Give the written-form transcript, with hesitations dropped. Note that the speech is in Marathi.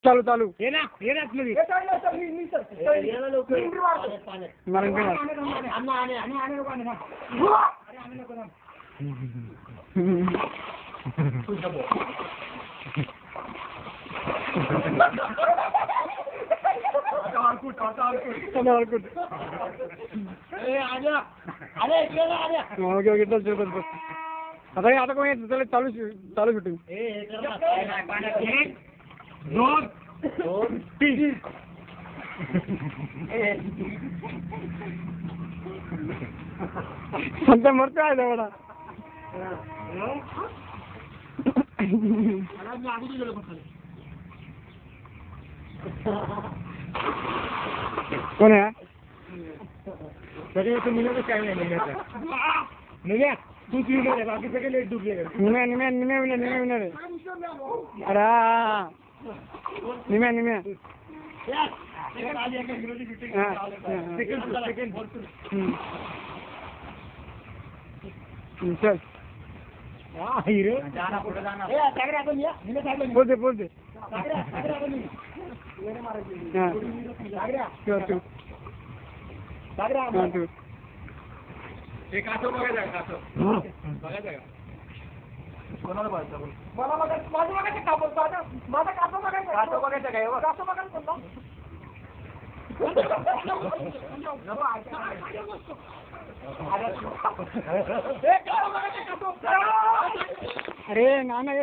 चालू चालू ये ना आतमध्ये. आता कोण येत चालू चालू शूटिंग. दोन तीन. संता मरतो आहे जवळ. कोण आहे निम्या तूच विनर आहे, बाकी सगळे लेट डुबले. निम्या विनर आहे. अरे निम्या चल बोलते कोणाला बघायचं? मला माझं बघायचं का बोलतो आता? माझा कासो बघायचं. कासो बघायचं काय? कासो बघायचं कोणता? अरे नाना ये